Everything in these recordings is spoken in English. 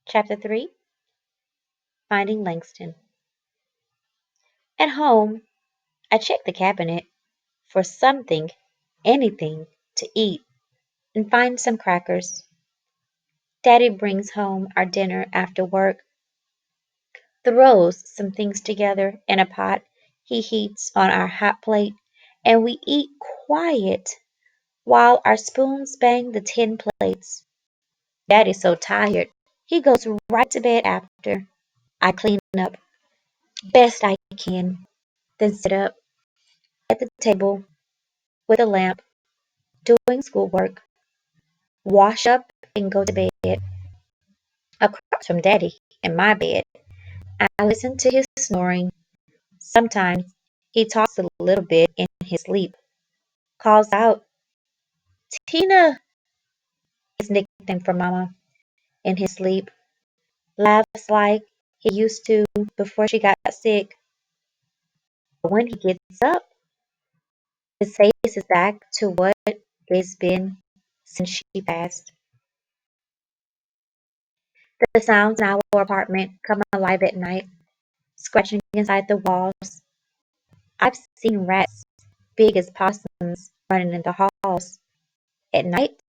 Chapter 3. Finding Langston. At home, I check the cabinet for something, anything, to eat and find some crackers. Daddy brings home our dinner after work, throws some things together in a pot he heats on our hot plate, and we eat quiet while our spoons bang the tin plates. Daddy's so tired, he goes right to bed after. I clean up best I can, then sit up at the table with a lamp, doing schoolwork, wash up and go to bed. Across from Daddy in my bed, I listen to his snoring. Sometimes he talks a little bit in his sleep, calls out, Tina, his nickname for Mama, in his sleep, laughs like he used to before she got sick. But when he gets up, his face is back to what it's been since she passed. The sounds in our apartment come alive at night, scratching inside the walls. I've seen rats big as possums running in the halls. At night,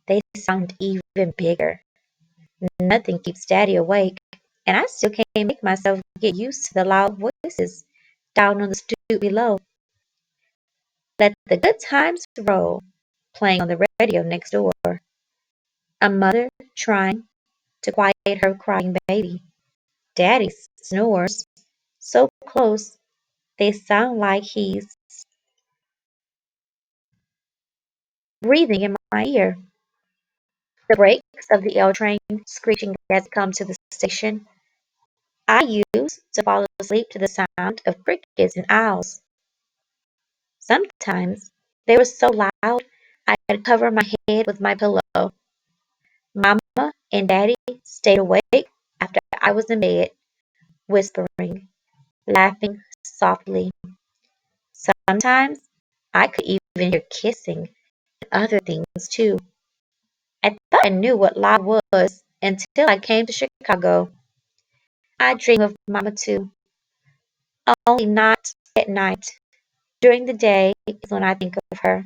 they sound even bigger. Nothing keeps Daddy awake, and I still can't make myself get used to the loud voices down on the stoop below. Let the good times roll, playing on the radio next door. A mother trying to quiet her crying baby. Daddy snores so close they sound like he's breathing in my ear. The brakes of the L train screeching as it comes to the station. I used to fall asleep to the sound of crickets and owls. Sometimes they were so loud I'd cover my head with my pillow. Mama and Daddy stayed awake after I was in bed, whispering, laughing softly. Sometimes I could even hear kissing and other things too. I thought I knew what loud was until I came to Chicago. I dream of Mama too, only not at night. During the day is when I think of her.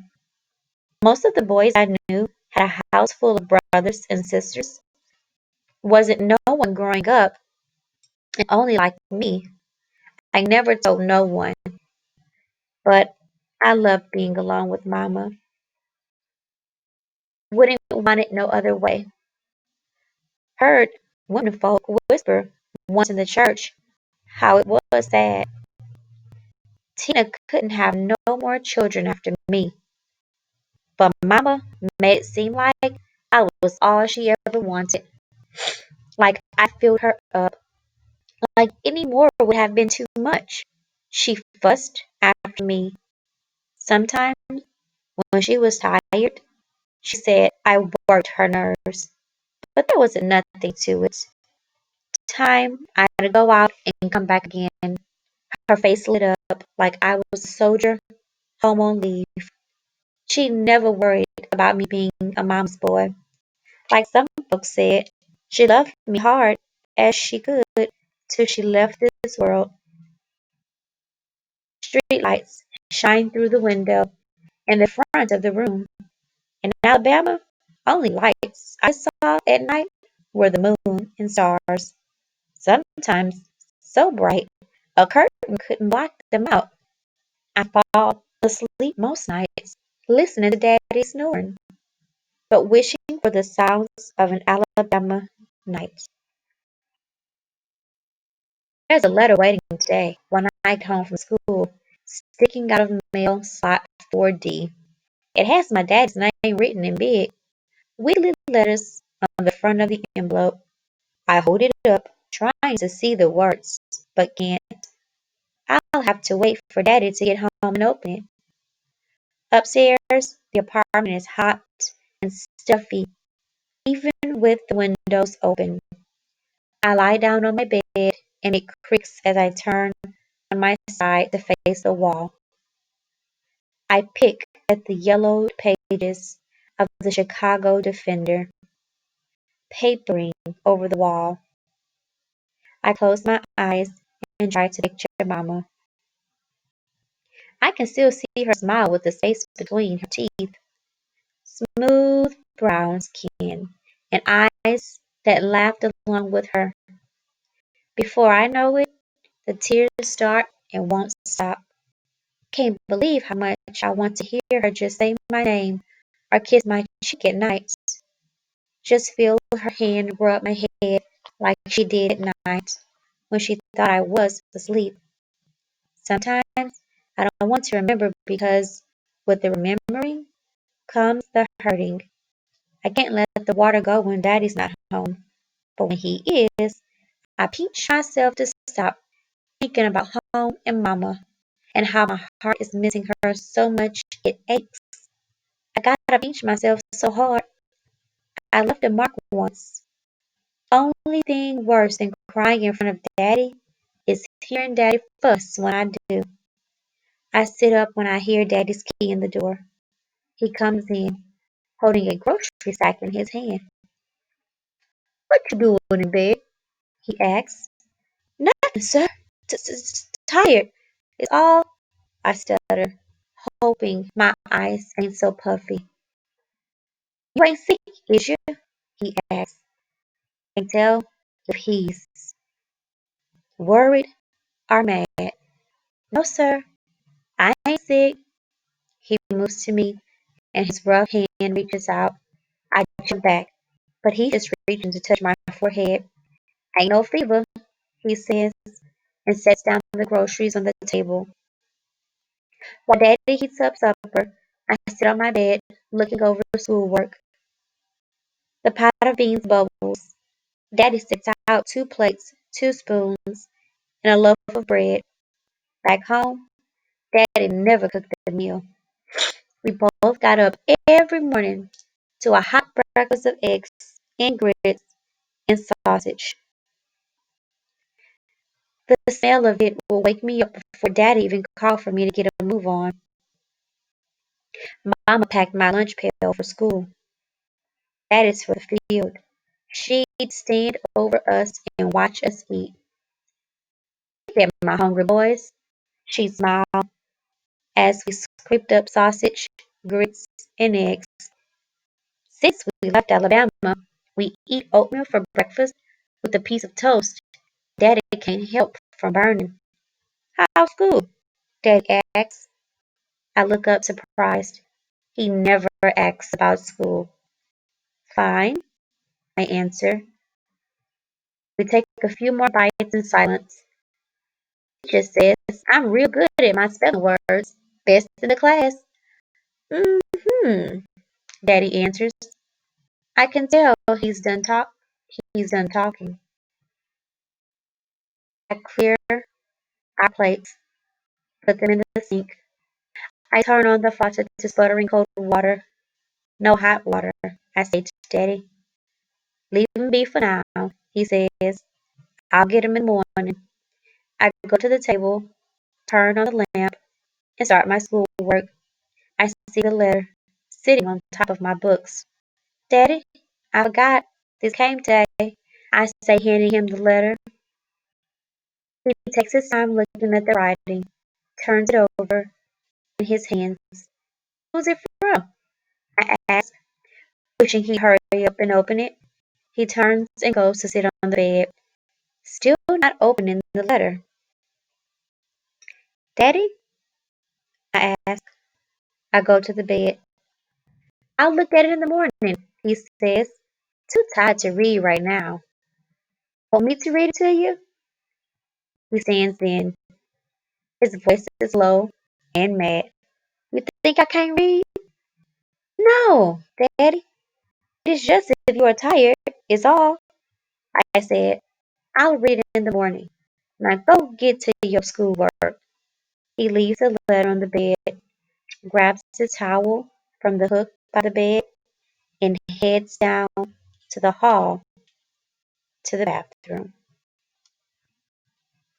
Most of the boys I knew had a house full of brothers and sisters. Wasn't no one growing up and only like me. I never told no one, but I loved being alone with Mama. Wouldn't want it no other way. Heard women folk whisper once in the church how it was sad. Tina couldn't have no more children after me, but Mama made it seem like I was all she ever wanted, like I filled her up, like any more would have been too much. She fussed after me. Sometimes, when she was tired, she said I worked her nerves, but there wasn't nothing to it. Time I'd go out and come back again. Her face lit up like I was a soldier home on leave. She never worried about me being a mama's boy. Like some folks said, she loved me hard as she could till she left this world. Street lights shine through the window in the front of the room. In Alabama, only lights I saw at night were the moon and stars, sometimes so bright a curtain couldn't block them out. I fall asleep most nights listening to Daddy snoring, but wishing for the sounds of an Alabama night. There's a letter waiting today when I get home from school, sticking out of mail slot 4D. It has my dad's name written in big, weekly letters on the front of the envelope. I hold it up, trying to see the words, but can't. I'll have to wait for Daddy to get home and open it. Upstairs, the apartment is hot and stuffy, even with the windows open. I lie down on my bed, and it creaks as I turn on my side to face the wall. I pick at the yellowed pages of the Chicago Defender. papering over the wall. I closed my eyes and tried to picture Mama. I can still see her smile with the space between her teeth, smooth brown skin, and eyes that laughed along with her. Before I know it, the tears start and won't stop. Can't believe how much I want to hear her just say my name or kiss my cheek at night. Just feel her hand rub my head like she did at night when she thought I was asleep. Sometimes I don't want to remember because with the remembering comes the hurting. I can't let the water go when Daddy's not home. But when he is, I pinch myself to stop thinking about home and Mama and how my heart is missing her so much it aches. I gotta pinch myself so hard. I left a mark once. Only thing worse than crying in front of Daddy is hearing Daddy fuss when I do. I sit up when I hear Daddy's key in the door. He comes in, holding a grocery sack in his hand. "What you doing in bed?" he asks. "Nothing, sir. Tired. It's all," I stutter, hoping my eyes ain't so puffy. "You ain't sick, is you?" he asks. I can tell if he's worried or mad. "No, sir, I ain't sick." He moves to me, and his rough hand reaches out. I jump back, but he's just reaching to touch my forehead. "Ain't no fever," he says, and sets down the groceries on the table. While Daddy heats up supper, I sit on my bed, looking over schoolwork. The pot of beans bubbles. Daddy sets out 2 plates, 2 spoons, and a loaf of bread. Back home, Daddy never cooked a meal. We both got up every morning to a hot breakfast of eggs and grits and sausage. The smell of it will wake me up before Daddy even called for me to get a move on. Mama packed my lunch pail for school. That is for the field. She'd stand over us and watch us eat. "Eat that, my hungry boys," she'd smile as we scraped up sausage, grits, and eggs. Since we left Alabama, we eat oatmeal for breakfast with a piece of toast Daddy can't help from burning. "How's school?" Daddy asks. I look up surprised. He never asks about school. "Fine," I answer. We take a few more bites in silence. He just says, "I'm real good at my spelling words. Best in the class." "Mm-hmm," Daddy answers. I can tell he's done talking. I clear our plates, put them in the sink. I turn on the faucet to sputtering cold water. "No hot water," I say to Daddy. "Leave him be for now," he says. "I'll get him in the morning." I go to the table, turn on the lamp, and start my schoolwork. I see the letter sitting on top of my books. "Daddy, I forgot this came today," I say, handing him the letter. He takes his time looking at the writing, turns it over in his hands. "Who's it from?" I ask, wishing he'd hurry up and open it. He turns and goes to sit on the bed, still not opening the letter. "Daddy?" I ask. I go to the bed. "I'll look at it in the morning," he says. "Too tired to read right now." "Want me to read it to you?" He stands in. His voice is low and mad. "You think I can't read?" "No, Daddy. It's just if you are tired, is all," I said. "I'll read it in the morning. Now go get to your schoolwork." He leaves the letter on the bed, grabs his towel from the hook by the bed, and heads down to the hall to the bathroom.